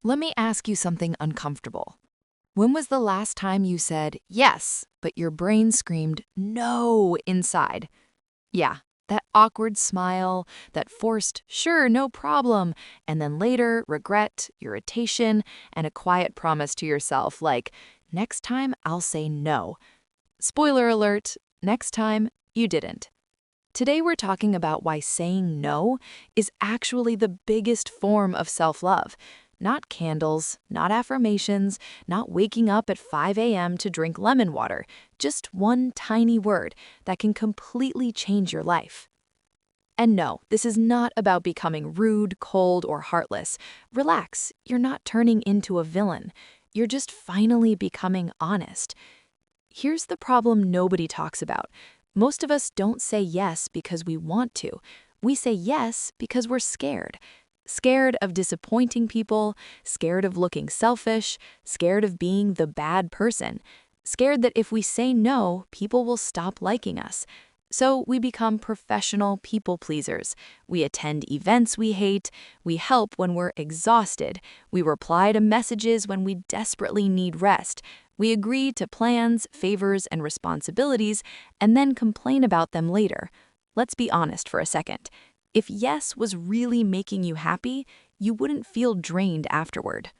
Let me ask you something uncomfortable. When was the last time you said yes, but your brain screamed no inside? Yeah, that awkward smile, that forced, sure, no problem, and then later, regret, irritation, and a quiet promise to yourself like, next time I'll say no. Spoiler alert, next time you didn't. Today we're talking about why saying no is actually the biggest form of self-love. Not candles, not affirmations, not waking up at 5 a.m. to drink lemon water, just one tiny word that can completely change your life. And no, this is not about becoming rude, cold, or heartless. Relax, you're not turning into a villain. You're just finally becoming honest. Here's the problem nobody talks about. Most of us don't say yes because we want to. We say yes because we're scared. Scared of disappointing people, scared of looking selfish, scared of being the bad person, scared that if we say no, people will stop liking us. So we become professional people pleasers. We attend events we hate, we help when we're exhausted, we reply to messages when we desperately need rest, we agree to plans, favors, and responsibilities, and then complain about them later. Let's be honest for a second. If yes was really making you happy, you wouldn't feel drained afterward.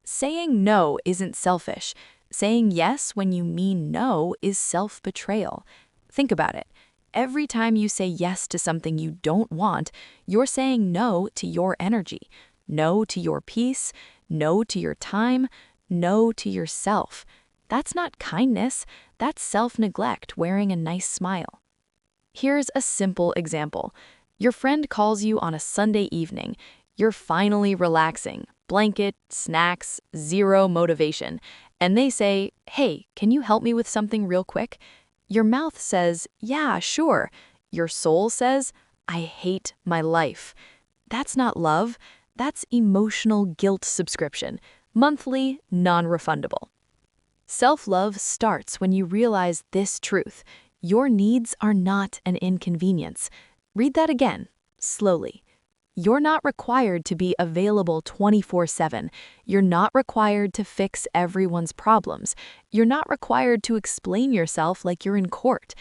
Saying no isn't selfish. Saying yes when you mean no is self-betrayal. Think about it. Every time you say yes to something you don't want, you're saying no to your energy, no to your peace, no to your time, no to yourself. That's not kindness, that's self-neglect wearing a nice smile. Here's a simple example. Your friend calls you on a Sunday evening. You're finally relaxing, blanket, snacks, zero motivation, and they say, "Hey, can you help me with something real quick?" Your mouth says, "Yeah, sure." Your soul says, "I hate my life." That's not love, that's emotional guilt subscription, monthly, non-refundable. Self-love starts when you realize this truth. Your needs are not an inconvenience. Read that again, slowly. You're not required to be available 24/7. You're not required to fix everyone's problems. You're not required to explain yourself like you're in court.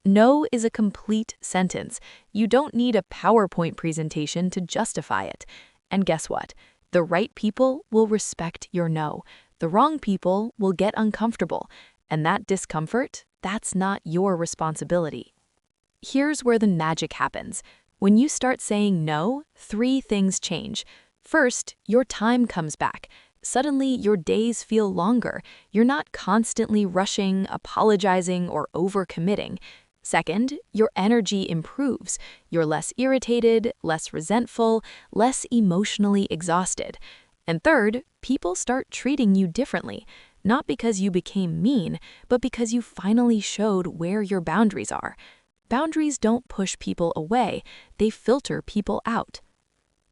No is a complete sentence. You don't need a PowerPoint presentation to justify it. And guess what? The right people will respect your no. The wrong people will get uncomfortable. And that discomfort, that's not your responsibility. Here's where the magic happens. When you start saying no, three things change. First, your time comes back. Suddenly, your days feel longer. You're not constantly rushing, apologizing, or overcommitting. Second, your energy improves. You're less irritated, less resentful, less emotionally exhausted. And third, people start treating you differently, not because you became mean, but because you finally showed where your boundaries are. Boundaries don't push people away, they filter people out.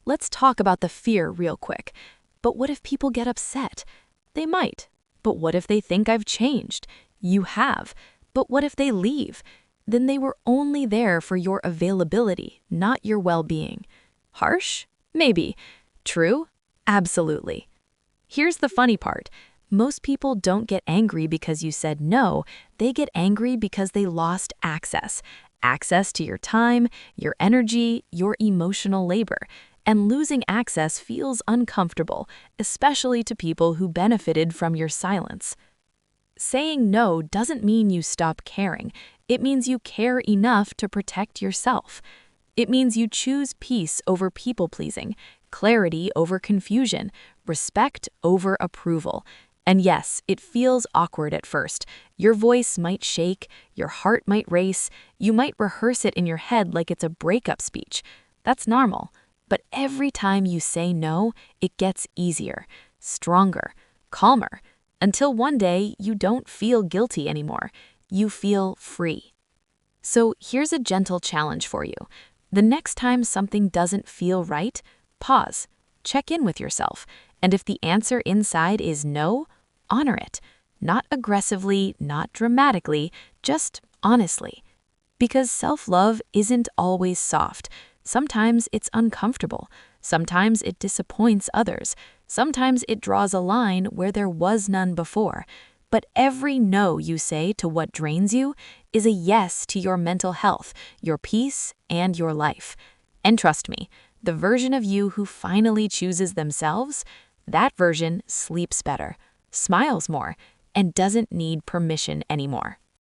Let's talk about the fear real quick. But what if people get upset? They might. But what if they think I've changed? You have. But what if they leave? Then they were only there for your availability, not your well-being. Harsh? Maybe. True? Absolutely. Here's the funny part. Most people don't get angry because you said no, they get angry because they lost access. Access to your time, your energy, your emotional labor. And losing access feels uncomfortable, especially to people who benefited from your silence. Saying no doesn't mean you stop caring. It means you care enough to protect yourself. It means you choose peace over people-pleasing, clarity over confusion, respect over approval. And yes, it feels awkward at first. Your voice might shake, your heart might race, you might rehearse it in your head like it's a breakup speech. That's normal. But every time you say no, it gets easier, stronger, calmer, until one day you don't feel guilty anymore. You feel free. So here's a gentle challenge for you. The next time something doesn't feel right, pause, check in with yourself, and if the answer inside is no, honor it. Not aggressively, not dramatically, just honestly. Because self-love isn't always soft. Sometimes it's uncomfortable. Sometimes it disappoints others. Sometimes it draws a line where there was none before. But every no you say to what drains you is a yes to your mental health, your peace, and your life. And trust me, the version of you who finally chooses themselves, that version sleeps better, smiles more, and doesn't need permission anymore.